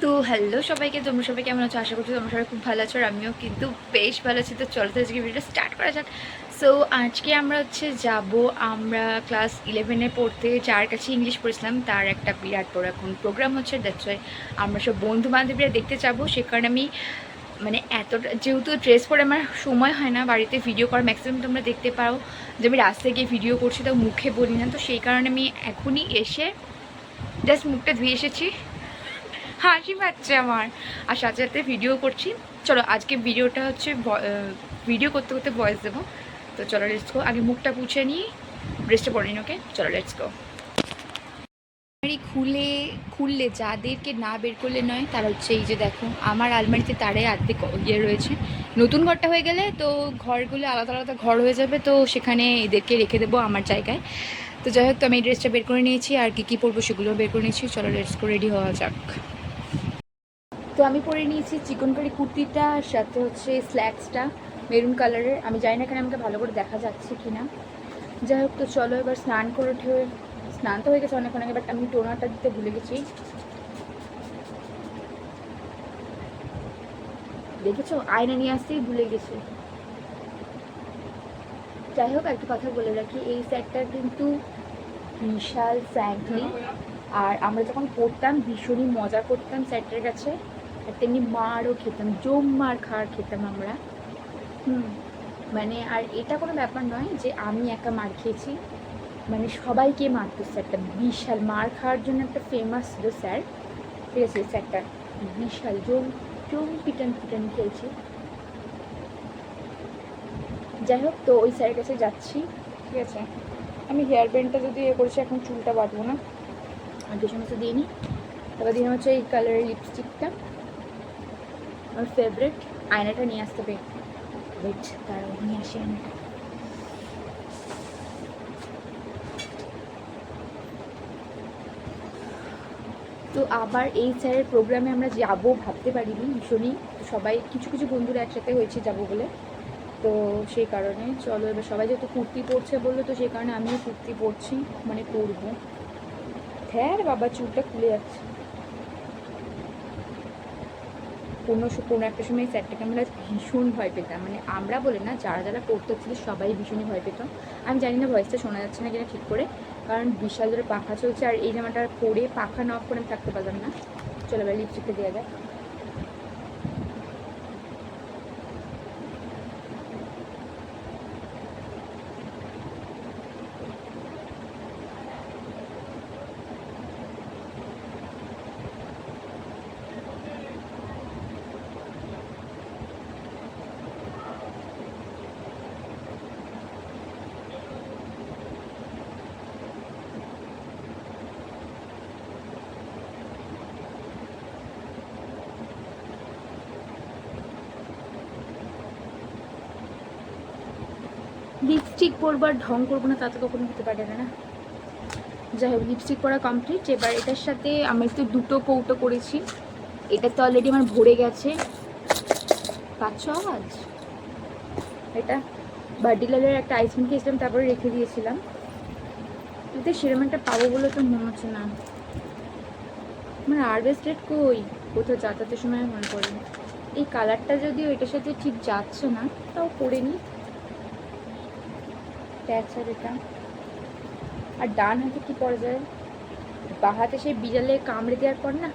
তো হ্যালো সবাইকে, তোমরা সবাই কেমন আছো? আশা করছি তোমরা সবাই খুব ভালো আছো, আর আমিও কিন্তু বেশ ভালো আছি। তো চলো তো আজকে ভিডিওটা স্টার্ট করা যাক। সো আজকে আমরা যাব, আমরা ক্লাস 11-এ পড়তে যার কাছে ইংলিশ পড়েছিলাম তার একটা বিরাট বড় এখন প্রোগ্রাম হচ্ছে। দ্যাটস ওয়াই আমরা সব বন্ধু বান্ধবীরা দেখতে যাবো। সে কারণে আমি মানে এতটা যেহেতু ড্রেস পরে আমার সময় হয় না বাড়িতে ভিডিও করা, ম্যাক্সিমাম তোমরা দেখতে পাও যে আমি রাস্তায় গিয়ে ভিডিও করছি, তাও মুখে বলি না। তো সেই কারণে আমি এখনই এসে জাস্ট মুখটা ধুয়ে এসেছি, হাসি পাচ্ছে আমার, আর সাথে সাথে ভিডিও করছি। চলো আজকে ভিডিওটা হচ্ছে ভিডিও করতে করতে ভয়েস দেবো। তো চলো লেটস গো, আগে মুখটা পুছে নিই, ড্রেসটা পরে নিই। ওকে চলো লেটস গো। খুললে যাদেরকে না বের করলে নয় তারা হচ্ছে এই যে দেখো আমার আলমারিতে তারে আর্ধেক ইয়ে রয়েছে। নতুন ঘরটা হয়ে গেলে তো ঘরগুলো আলাদা আলাদা ঘর হয়ে যাবে, তো সেখানে এদেরকে রেখে দেবো আমার জায়গায়। তো যাই হোক, তো আমি এই ড্রেসটা বের করে নিয়েছি, আর কী পরবো সেগুলো বের করে নিয়েছি। চলো লেটস গো, রেডি হওয়া যাক। তো আমি পরে নিয়েছি চিকন কারি কুর্তিটা, আর সাথে হচ্ছে স্ল্যাক্সটা মেরুন কালারের। আমি জানি না এখানে আমাকে ভালো করে দেখা যাচ্ছে কি না। যাই হোক, তো চলো এবার স্নান করে উঠে, স্নান তো হয়ে গেছে অনেকক্ষণ আগে, বাট আমি টোনারটা দিতে ভুলে গেছি। দেখেছো, আয়না নিয়ে আসতেই ভুলে গেছি। যাই হোক, একটা কথা বলে রাখি, এই সেটটা কিন্তু বিশাল ফ্র্যাঙ্কলি, আর আমরা যখন পড়তাম ভীষণই মজা করতাম স্যারটার কাছে, আর তেমনি মারও খেতাম, মার খাওয়ার খেতাম আমরা। মানে আর এটা কোনো ব্যাপার নয় যে আমি একা মার খেয়েছি, মানে সবাইকে মারতো স্যারটা, বিশাল মার খাওয়ার জন্য একটা ফেমাস ছিল স্যার। ঠিক আছে, স্যারটা বিশাল পিটান খেয়েছি। যাই হোক, তো ওই স্যারের কাছে যাচ্ছি। ঠিক আছে, আমি হেয়ার ব্যান্ডটা যদি করেছি, এখন চুলটা বাঁধবো না, আগে সমস্ত দিয়ে নিই। তারপর দিয়ে হচ্ছে এই কালারের লিপস্টিকটা, আমার ফেভারিট। আয়নাটা নিয়ে আসতে হবে, ওয়েট তারাও নিয়ে আসি আয়নাটা। তো আবার এই স্যারের প্রোগ্রামে আমরা যাবো ভাবতে পারিনি, ভীষণই সবাই কিছু কিছু বন্ধুরা একসাথে হয়েছে যাবো বলে। তো সেই কারণে চলো এবার সবাই যেহেতু কুর্তি পরছে বললো, তো সেই কারণে আমিও কুর্তি পরছি, মানে পরবো। হ্যাঁ বাবা, চুলটা খুলে যাচ্ছে। কোনো একটা সময় এই স্যারটাকে আমরা ভীষণ ভয় পেতাম, মানে আমরা বলে না, যারা যারা পড়তে ছিল সবাই ভীষণই ভয় পেত। আমি জানি না ভয়েসটা শোনা যাচ্ছে না কিনা ঠিক করে, কারণ বিশাল ধরে পাখা চলছে, আর এই জামাটা পরে পাখা না অফ করে থাকতে পারলাম না। চলো এবার লিপস্টিকটা দেওয়া যায়। লিপস্টিক পরবো আর ঢং করবো না, তা তো কখনো হতে পারে না। যাই হোক, লিপস্টিক পরা কমপ্লিট। এবার এটার সাথে আমি একটু দুটো কৌটো করেছি, এটা তো অলরেডি আমার ভরে গেছে। পাচ্ছ আওয়াজ? এটা বার্ডিলালের একটা আইসক্রিম খেয়েছিলাম, তারপরে রেখে দিয়েছিলাম। এতে সেরকম একটা পাবো বলে তো মনে হচ্ছে না। আমার হারভেস্টেড কই, কোথাও যাতায়াতের সময় মনে পড়ে। এই কালারটা যদিও এটার সাথে ঠিক যাচ্ছে না, তাও করে নিই। প্যাচার এটা, আর ডান হাতে কি পরা যায়? বা হাতে সেই বিড়ালে কামড়ে দেওয়ার পর না,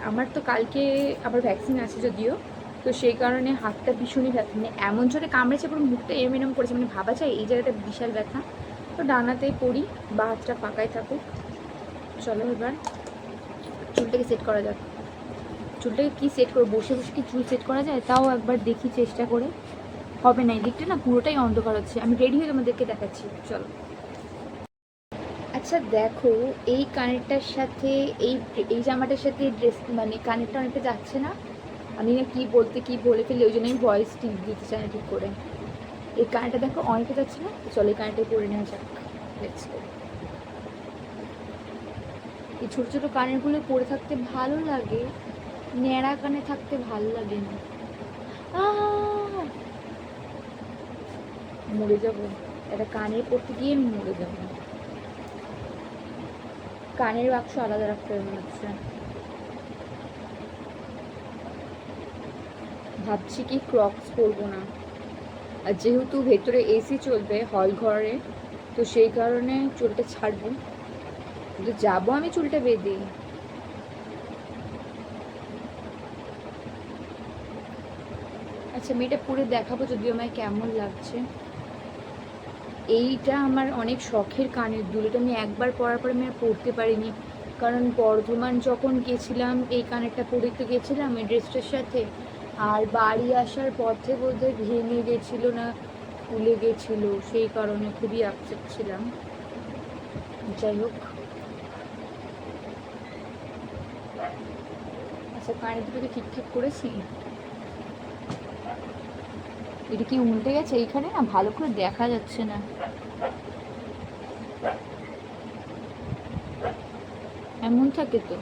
আমার তো কালকে আবার ভ্যাকসিন আছে যদিও, তো সেই কারণে হাতটা ভীষণই ব্যথা, মানে এমন জোরে কামড়েছে পুরো মুখটা এরম করেছে, মানে ভাবা যায় এই জায়গাটা বিশাল ব্যথা। তো ডানাতেই পড়ি, বা হাতটা ফাঁকায় থাকুক। চলো এবার চুলটাকে সেট করা যাক। চুলটাকে কি সেট করবো, বসে বসে কি চুল সেট করা যায়? তাও একবার দেখি চেষ্টা করে। হবে না, এই দিকটা না পুরোটাই অন্ধকার হচ্ছে। আমি রেডি হয়ে তোমাদেরকে দেখাচ্ছি, চলো। আচ্ছা দেখো, এই কানেরটার সাথে এই এই জামাটার সাথে ড্রেস, মানে কানেরটা অনেকটা যাচ্ছে না। আমি না কি বলে ফেলি, ওই জন্য আমি ভয়েস ঠিক দিতে চাই না ঠিক করে। এই কানেরটা দেখো অনেকটা যাচ্ছে না, তো চলো এই কানেরটাই পরে নেওয়া যাক। Let's go. এই ছোটো ছোটো কানেরগুলো পরে থাকতে ভালো লাগে, ন্যাড়া কানে থাকতে ভালো লাগে না। মরে যাবো, একটা কানের পড়তে গিয়ে আমি মরে যাবো। কানের বাক্স আলাদা রাখতে হবে মনে হচ্ছে। ভাবছি কি ক্রক্স পরবো না, আর যেহেতু ভেতরে এসি চলবে হল ঘরে, তো সেই কারণে চুলটা ছাড়বো, কিন্তু যাবো আমি চুলটা বেঁধে। আচ্ছা আমি এটা পরে দেখাবো যদিও আমায় কেমন লাগছে। এইটা আমার অনেক শখের কানের দুল, এটা আমি একবার পরার পরে আমি আর পরতে পারিনি, কারণ বর্ধমান যখন গেছিলাম এই কানেরটা পরে তো গেছিলাম এই ড্রেসটার সাথে, আর বাড়ি আসার পথে বোধহয় ভেঙে গেছিল না খুলে গেছিল, সেই কারণে খুবই আপসেট ছিলাম। যাই হোক, আচ্ছা কানের দুটোকে ঠিকঠাক করেছি। এটা কি উল্টে গেছে এইখানে, না ভালো করে দেখা যাচ্ছে না। এমন থাকে তো,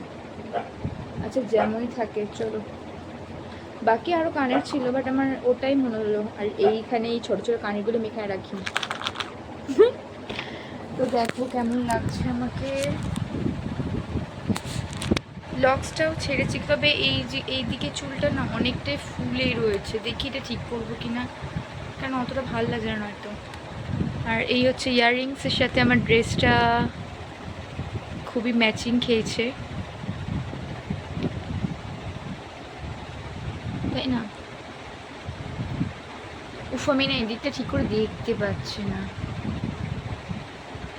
আচ্ছা যেমনই থাকে চলো। বাকি আরও কানের ছিল বাট আমার ওটাই মনে হলো, আর এইখানে এই ছোটো ছোটো কানেরগুলো মেখায় রাখি। তো দেখো কেমন লাগছে আমাকে। লক্সটাও ছেড়েছি, তবে এই যে এই দিকে চুলটা না অনেকটাই ফুলেই রয়েছে, দেখি এটা ঠিক করবো কি না, কেন অতটা ভালো লাগছে না হয়তো। আর এই হচ্ছে ইয়াররিংসের সাথে আমার ড্রেসটা খুবই ম্যাচিং খেয়েছে, তাই না? উফ আমি না এদিকটা ঠিক করে দেখতে পাচ্ছি না।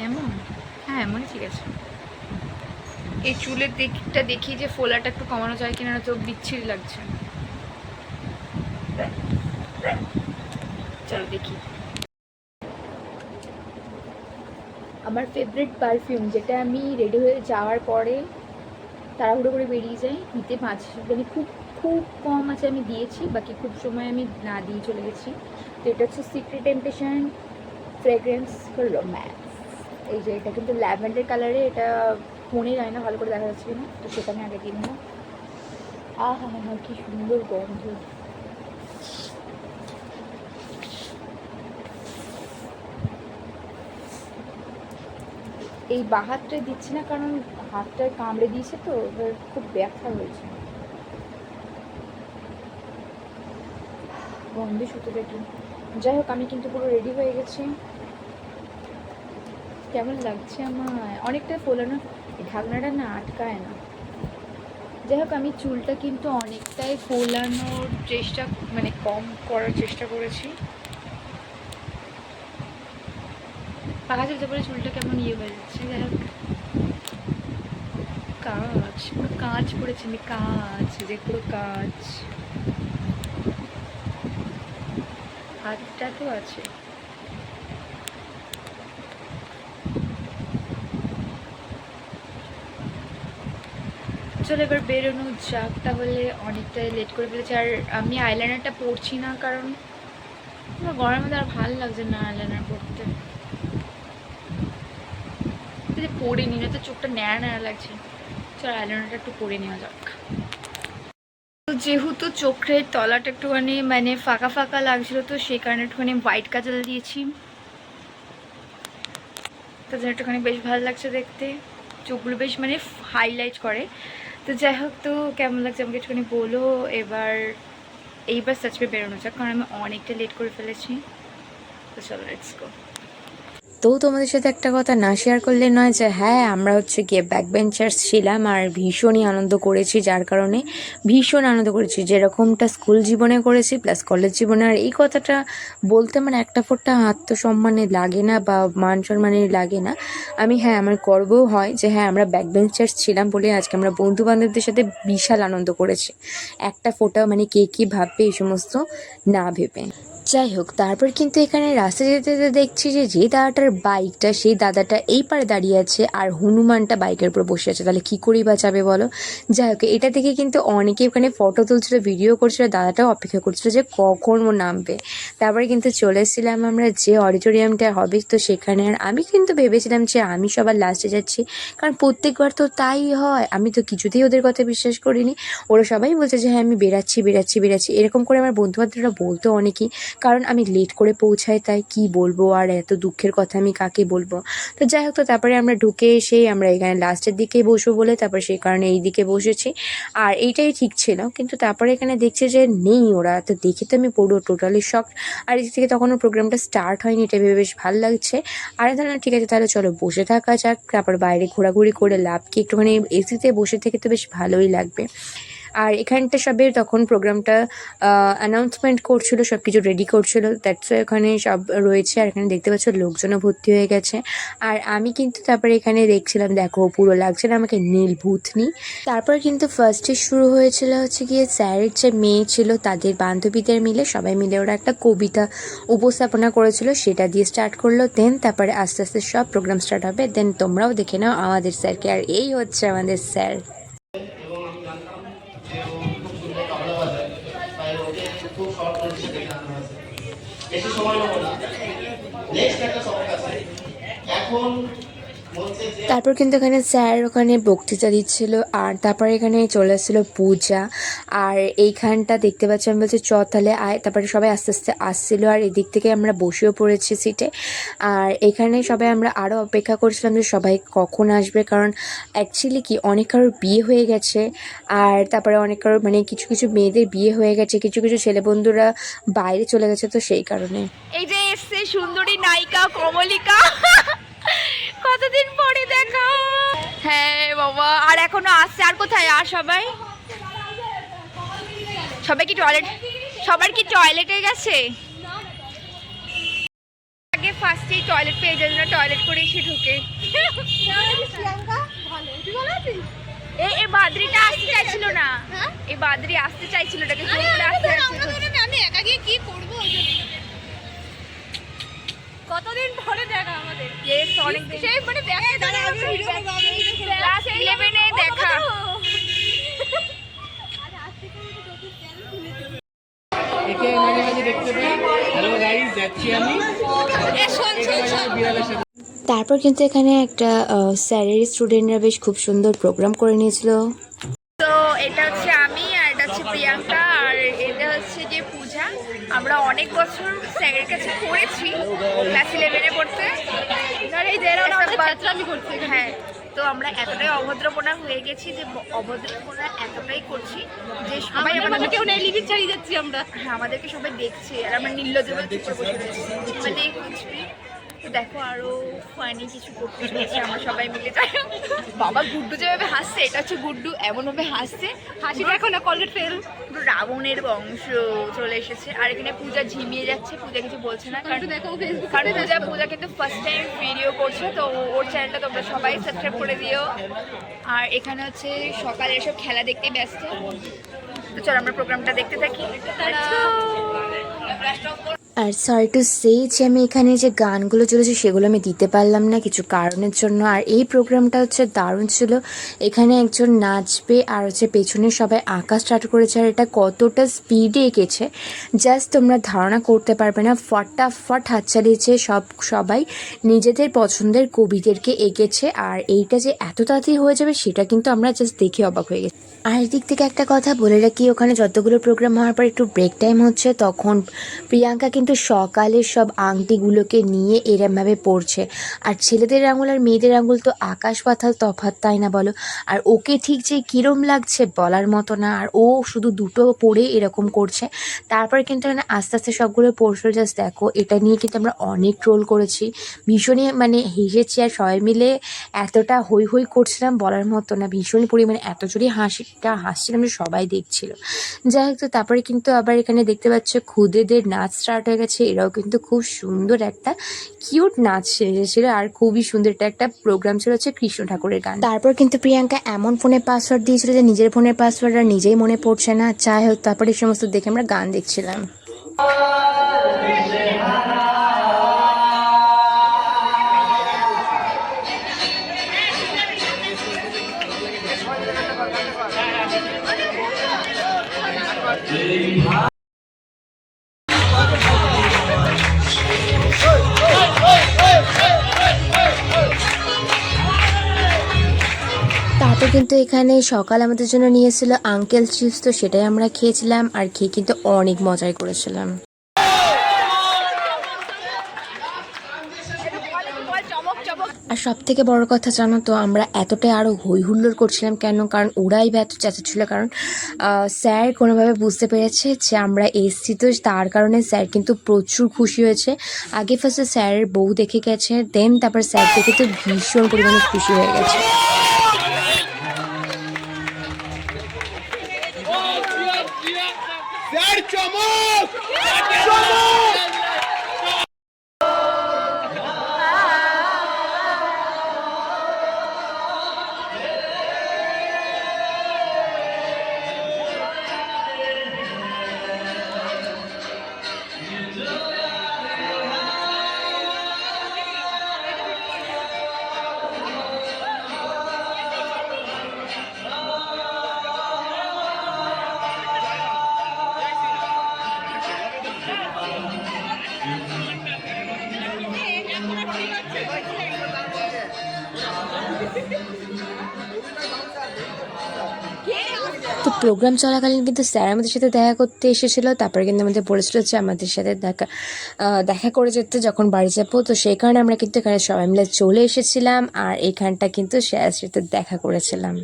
এমন, হ্যাঁ এমনই ঠিক আছে। এই চুলের দিকটা দেখি যে ফোলাটা একটু কমানো যায় কিনা, তো বিচ্ছিরি লাগছে। চলো দেখি। আমার ফেভারিট পারফিউম, যেটা আমি রেডি হয়ে যাওয়ার পরে তাড়াহুড়ো করে বেরিয়ে যাই, নিতে 5 মানে খুব খুব কম আছে আমি দিয়েছি, বাকি খুব সময় আমি না দিয়ে চলে গেছি। তো এটা হচ্ছে secret temptation fragrance for romance. এই যে এটা কিন্তু ল্যাভেন্ডার কালারে, এটা ফোনে যায় না ভালো করে দেখা যাচ্ছে না, তো সেটা আমি আগে দিয়ে নেবো। হা হা কি সুন্দর গন্ধ। এই বাহাতটাই দিচ্ছি না কারণ হাতটায় কামড়ে দিয়েছে, তো এবার খুব ব্যথা হয়েছে, গন্ধে শুতে দেখি। যাই হোক আমি কিন্তু পুরো রেডি হয়ে গেছি। কেমন লাগছে আমার, অনেকটা ফোলানো, ঢাকনাটা না আটকায় না। যাই হোক আমি চুলটা কিন্তু অনেকটাই ফোলানোর চেষ্টা, মানে কম করার চেষ্টা করেছি। পাখা চলতে পারে চুলটা কেমন ইয়ে হয়ে যাচ্ছে। যাই হোক, কাজ পুরো কাজ পড়েছে, আমি কাজ যে পুরো কাজ, হাতটা তো আছে। চলো এবার বেরোনো যাক, তাহলে অনেকটাই লেট করে ফেলেছি। আর আমি আইলাইনারটা পরছি না কারণ আমার গরমের মধ্যে আর ভালো লাগছে না আইলাইনার পরতে, যদি পরে নি না তো চোখটা ন্যাড়া ন্যাড়া লাগছে। চলো আইলাইনারটা একটু পরে নেওয়া যাক। তো যেহেতু চোখের তলাটা একটুখানি মানে ফাঁকা ফাঁকা লাগছিল, তো সেই কারণে একটুখানি হোয়াইট কাজল দিয়েছি, তাদের একটুখানি বেশ ভালো লাগছে দেখতে, চোখগুলো বেশ মানে হাইলাইট করে। তো যাই হোক, তো কেমন লাগছে আমাকে একটুখানি বলো। এইবার সার্চ করে বেরোনো যাক, কারণ আমি অনেকটা লেট করে ফেলেছি। তো চলো লেটস গো। তো তোমাদের সাথে একটা কথা না শেয়ার করলে নয় যে হ্যাঁ আমরা হচ্ছে গিয়ে ব্যাক বেঞ্চার্স ছিলাম আর ভীষণই আনন্দ করেছি, যার কারণে ভীষণ আনন্দ করেছি, যেরকমটা স্কুল জীবনে করেছি প্লাস কলেজ জীবনে। আর এই কথাটা বলতে আমার একটা ফোঁটা আত্মসম্মানে লাগে না বা মান সম্মানে লাগে না। হ্যাঁ আমার গর্বও হয় যে হ্যাঁ আমরা ব্যাক বেঞ্চার্স ছিলাম বলে আজকে আমরা বন্ধু বান্ধবদের সাথে বিশাল আনন্দ করেছি, একটা ফোঁটা মানে কে কী ভাববে এই সমস্ত না ভেবে। যাই হোক, তারপর কিন্তু এখানে রাস্তায় যেতে যেতে দেখছি যে দাদাটার বাইকটা, সেই দাদাটা এই পারে দাঁড়িয়ে আছে আর হনুমানটা বাইকের উপর বসে আছে, তাহলে কী করেই বা যাবে বলো। যাই হোক, এটা দেখে কিন্তু অনেকে ওখানে ফটো তুলছিল, ভিডিও করছিল, দাদাটাও অপেক্ষা করছিল যে কখন ও নামবে। তারপরে কিন্তু চলে এসেছিলাম আমরা যে অডিটোরিয়ামটা হবে, তো সেখানে। আর আমি কিন্তু ভেবেছিলাম যে আমি সবার লাস্টে যাচ্ছি, কারণ প্রত্যেকবার তো তাই হয়, আমি তো কিছুতেই ওদের কথা বিশ্বাস করিনি। ওরা সবাই বলছে যে হ্যাঁ আমি বেরাচ্ছি বেরাচ্ছি বেরাচ্ছি, এরকম করে আমার বন্ধুবান্ধবরা বলতো অনেকেই, কারণ আমি লেট করে পৌঁছাই, তাই কি বলবো। আর এত দুঃখের কথা আমি কাকে বলবো। তো যাই হোক, তো তারপরে আমরা ঢুকে এসেই আমরা এখানে লাস্টের দিকেই বসবো বলে তারপর সেই কারণে এই দিকে বসেছি। আর এইটাই ঠিক ছিল, কিন্তু তারপরে এখানে দেখছি যে নেই ওরা, তো দেখে তো আমি পুরো টোটালি শক। আর এদিক থেকে তখনও প্রোগ্রামটা স্টার্ট হয়নি, এটা ভেবে বেশ ভালো লাগছে। আর তাহলে ঠিক আছে, তাহলে চলো বসে থাকা যাক, তারপর বাইরে ঘোরাঘুরি করে লাভ কি, একটুখানি এসিতে বসে থেকে তো বেশ ভালোই লাগবে। আর এখানটা সবে তখন প্রোগ্রামটা অ্যানাউন্সমেন্ট করছিল, সব কিছু রেডি করছিল, দ্যাটস এখানে সব রয়েছে। আর এখানে দেখতে পাচ্ছ লোকজনও ভর্তি হয়ে গেছে। আর আমি কিন্তু তারপরে এখানে দেখছিলাম, দেখো পুরো লাগছে না আমাকে নীল ভূতনি। তারপর কিন্তু ফার্স্টে শুরু হয়েছিল হচ্ছে গিয়ে স্যারের যে মেয়ে ছিল তাদের বান্ধবীদের মিলে সবাই মিলে ওরা একটা কবিতা উপস্থাপনা করেছিল, সেটা দিয়ে স্টার্ট করলো। দেন তারপরে আস্তে আস্তে সব প্রোগ্রাম স্টার্ট হবে। দেন তোমরাও দেখে নাও আমাদের স্যারকে। আর এই হচ্ছে আমাদের স্যার। এবং আমি জানতাম যে ও খুব সুন্দর তবলা বাজায়, তাই ওকে খুব শর্ট নোটিসে ডেকে আনা হয়েছে। বেশি সময় নেবো না, নেক্সট একটা সং আছে এখন বলছে যে তারপর কিন্তু এখানে স্যার ওখানে বক্তৃতা দিচ্ছিল। আর তারপরে এখানে চলে আসছিলো পূজা। আর এইখানটা দেখতে পাচ্ছি, আমি বলছি চ তাহলে আয়। তারপরে সবাই আস্তে আস্তে আসছিলো, আর এদিক থেকে আমরা বসেও পড়েছি সিটে। আর এখানে সবাই আমরা আরও অপেক্ষা করছিলাম যে সবাই কখন আসবে, কারণ অ্যাকচুয়ালি কি অনেক কারোর বিয়ে হয়ে গেছে। আর তারপরে অনেক কারোর মানে কিছু কিছু মেয়েদের বিয়ে হয়ে গেছে, কিছু কিছু ছেলে বন্ধুরা বাইরে চলে গেছে, তো সেই কারণে। এই যে এসছে সুন্দরী নায়িকা কমলিকা, কতদিন পরে দেখা। হ্যাঁ বাবা, আর এখনো আসছে। আর কোথায় আর সবাই, সবাই কি টয়লেট, সবার কি টয়লেটে গেছে? আগে ফার্স্টেই টয়লেট পেয়ে যায় না, টয়লেট করে এসে ঢুকে। এই বাদরিটা আসতে চাইছিল না, এই বাদরি আসতে চাইছিল, এটাকে ফোন করে আসতে আমি একা গিয়ে কি করবো। কতদিন পরে দেখা আমাদের, অনেক সেই মানে ক্লাস 11 এ দেখা। একে মাঝে মাঝে দেখতে পাই। হ্যালো গাইস, যাচ্ছি আমি বিড়ালের সাথে। তারপর কিন্তু এখানে একটা স্যারের স্টুডেন্টরা বেশ খুব সুন্দর প্রোগ্রাম করে নিয়েছিল। তো এটা হচ্ছে আমি, আর এটা হচ্ছে প্রিয়াঙ্কা, আর এটা হচ্ছে যে পূজা। আমরা অনেক বছর স্যারের কাছে পড়েছি ক্লাস 11-এ পড়তে। হ্যাঁ, তো আমরা এতটাই অভদ্রপনা হয়ে গেছি যে অভদ্রপনা এতটাই করছি যে সবাই আমাদের কেউ নেই, লিমিট চালিয়ে যাচ্ছি আমরা। হ্যাঁ, আমাদেরকে সবাই দেখছে আর আমরা নির্লজ্জ বলে চুপ করে বসে রয়েছি, মানে কিছুই। তো দেখো আরো ফানি কিছু করতে চলেছে, আমরা সবাই মিলে যাই। বাবা গুড্ডু যেভাবে হাসছে, এটা হচ্ছে গুড্ডু এমন ভাবে হাসছে, হাসি দেখো না, কলগেট ফেল, পুরো রাবণের বংশ চলে এসেছে। আর এখানে পূজা ঝিমিয়ে যাচ্ছে, পূজা কিছু বলছে না, কারণ পূজা কিন্তু ফার্স্ট টাইম ভিডিও করছে, তো ওর চ্যানেলটা তোমরা সবাই সাবস্ক্রাইব করে দিও। আর এখানে হচ্ছে সকালে এসব খেলা দেখতে ব্যস্ত। তো চলো আমরা প্রোগ্রামটা দেখতে থাকি। আর সরি টু সে যে আমি এখানে যে গানগুলো চলেছে সেগুলো আমি দিতে পারলাম না কিছু কারণের জন্য। আর এই প্রোগ্রামটা হচ্ছে দারুণ ছিল। এখানে একজন নাচবে আর হচ্ছে পেছনে সবাই আঁকা স্টার্ট করেছে, আর এটা কতটা স্পিডে এঁকেছে জাস্ট তোমরা ধারণা করতে পারবে না। ফটাফট হাত চালিয়েছে, সবাই নিজেদের পছন্দের কবিদেরকে এঁকেছে। আর এইটা যে এত তাড়াতাড়ি হয়ে যাবে সেটা কিন্তু আমরা জাস্ট দেখে অবাক হয়ে গেছি। আর এদিক থেকে একটা কথা বলে রাখি, ওখানে যতগুলো প্রোগ্রাম হওয়ার পর একটু ব্রেক টাইম হচ্ছে, তখন প্রিয়াঙ্কা কিন্তু সকালের সব আংটিগুলোকে নিয়ে এরমভাবে পড়ছে। আর ছেলেদের আঙুল আর মেয়েদের আঙুল তো আকাশ পাতাল তফাৎ, তাই না বলো? আর ওকে ঠিক যে কিরম লাগছে বলার মতো না। আর ও শুধু দুটো পড়ে এরকম করছে। তারপর কিন্তু মানে আস্তে আস্তে সবগুলো পড়ছিল। জাস্ট দেখো, এটা নিয়ে কিন্তু আমরা অনেক ট্রোল করেছি, ভীষণই মানে হেসেছি। আর সবাই মিলে এতটা হই হই করছিলাম বলার মতো না, ভীষণই পরিমাণে এত জোরে হাসছিলাম যে সবাই দেখছিল। যাই হোক, তো তারপরে কিন্তু আবার এখানে দেখতে পাচ্ছ খুদেদের নাচ স্টার্ট হয়ে গেছে। এরাও কিন্তু খুব সুন্দর একটা কিউট নাচ সেজেছিল, আর খুবই সুন্দর একটা প্রোগ্রাম ছিল, হচ্ছে কৃষ্ণ ঠাকুরের গান। তারপর কিন্তু প্রিয়াঙ্কা এমন ফোনে পাসওয়ার্ড দিয়েছিল যে নিজের ফোনের পাসওয়ার্ড আর নিজেই মনে পড়ছে না। যাই হোক, তারপরে এই সমস্ত দেখে আমরা গান দেখছিলাম। তারপর কিন্তু এখানে সকাল আমাদের জন্য নিয়ে এসেছিলো আঙ্কেল চিপস, তো সেটাই আমরা খেয়েছিলাম। আর খেয়ে কিন্তু অনেক মজাই করেছিলাম। আর সব থেকে বড় কথা জানো তো, আমরা এতটাই আরও হই হুল্লোড় করছিলাম কেন, কারণ ওরাই বা এত চেঁচাচ্ছিল, কারণ স্যার কোনোভাবে বুঝতে পেরেছে যে আমরা এসছি, তো তার কারণে স্যার কিন্তু প্রচুর খুশি হয়েছে। আগে ফার্স্টে স্যারের বউ দেখে গেছে, দেন তারপর স্যার দেখে তো ভীষণ পরিমাণে খুশি হয়ে গেছে। তো প্রোগ্রাম চলাকালীন কিন্তু স্যার আমাদের সাথে দেখা করতে এসেছিলো, তারপরে কিন্তু আমাদের বলেছিল যে আমাদের সাথে দেখা করে যেতে যখন বাড়ি যাবো। তো সেই কারণে আমরা কিন্তু এখানে সবাই মিলে চলে এসেছিলাম, আর এখানটা কিন্তু স্যারের সাথে দেখা করেছিলাম।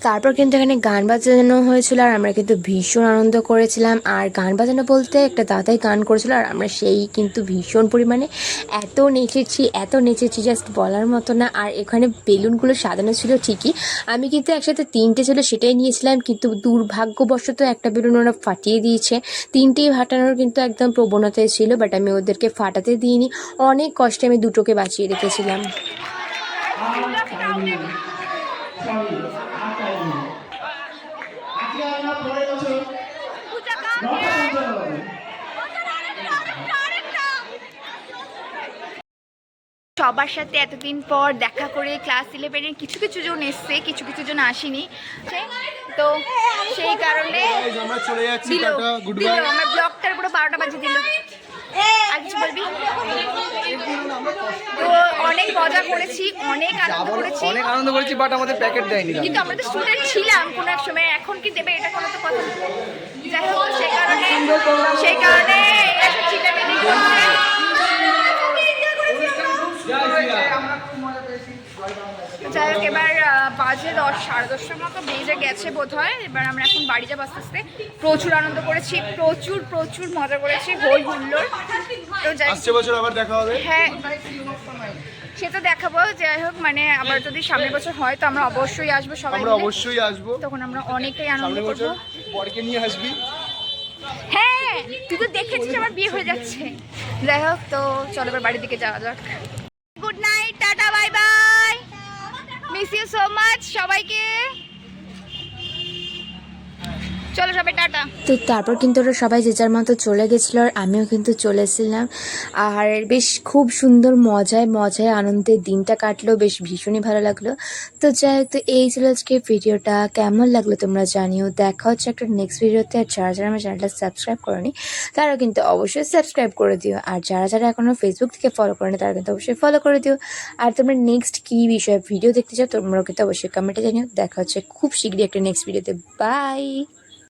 তারপর কিন্তু এখানে গান বাজানো হয়েছিল, আর আমরা কিন্তু ভীষণ আনন্দ করেছিলাম। আর গান বাজানো বলতে একটা দাদাই গান করেছিল, আর আমরা সেই কিন্তু ভীষণ পরিমাণে এত নেচেছি জাস্ট বলার মতো না। আর এখানে বেলুনগুলো সাজানো ছিল ঠিকই, আমি কিন্তু একসাথে 3টে ছিল সেটাই নিয়েছিলাম, কিন্তু দুর্ভাগ্যবশত একটা বেলুন ওরা ফাটিয়ে দিয়েছে। 3টেই ফাটানোর কিন্তু একদম প্রবণতায় ছিল, বাট আমি ওদেরকে ফাটাতে দিইনি, অনেক কষ্টে আমি 2টোকে বাঁচিয়ে রেখেছিলাম। সবার সাথে এতদিন পর দেখা করে, ক্লাস 11-এর কিছু কিছু জন এসছে, কিছু কিছু জন আসেনি, তো সেই কারণে আমরা চলে যাচ্ছি, দিল টাটা, গুড দিল বাই। আমার ব্লগটার পুরো 12টা বাজে দিল। আর কিছু বলবি? তো অনেক মজা করেছি, অনেক আনন্দ করেছি, বাট আমাদের প্যাকেট দেয়নি। কিন্তু আমরা তো স্টুডেন্ট ছিলাম কোনো এক সময়, এখন কি দেবে এটা কোনো তো কথা না। যাই হোক, সেই কারণে এত চিল্লামিল্লি করছে। যাই হোক, এবার বাজে 10-10:30 মতো বেজে গেছে বোধ হয়। এবার আমরা এখন বাড়ি যাবো আস্তে আস্তে। প্রচুর আনন্দ করেছি, প্রচুর মজা করেছি, হই হুল্লোড়। তো যাই আসছে বছর আবার দেখা হবে। হ্যাঁ, সেটা দেখাবো। যাই হোক, মানে আবার যদি সামনের বছর হয় তো আমরা অবশ্যই আসবো, সবাই আমরা মিলে। অবশ্যই আসবো, তখন আমরা অনেকটাই আনন্দ সামনের করবো। বছর বরকে নিয়ে আসবি। হ্যাঁ, তুই তো দেখেছিস আমার বিয়ে হয়ে যাচ্ছে। যাই হোক, তো চলো এবার বাড়ির দিকে যাওয়া যাক। Good night, tata, bye bye, miss you so much সবাইকে। চলো সবাই টাটা। তো তারপর কিন্তু ওরা সবাই যে যার মতো চলে গেছিলো, আর আমিও কিন্তু চলে এসেছিলাম। আর বেশ খুব সুন্দর মজায় আনন্দের দিনটা কাটলো, বেশ ভীষণই ভালো লাগলো। তো যাই হোক, তো এই ছিল আজকে ভিডিওটা, কেমন লাগলো তোমরা জানিও। দেখা হচ্ছে একটা নেক্সট ভিডিওতে। আর যারা আমার চ্যানেলটা সাবস্ক্রাইব করেনি তারা কিন্তু অবশ্যই সাবস্ক্রাইব করে দিও, আর যারা এখনও ফেসবুক থেকে ফলো করেনি তারা কিন্তু অবশ্যই ফলো করে দিও। আর তোমরা নেক্সট কী বিষয়ে ভিডিও দেখতে চাও তোমরাও কিন্তু অবশ্যই কমেন্টে জানিও। দেখা হচ্ছে খুব শীঘ্রই একটা নেক্সট ভিডিওতে। বাই।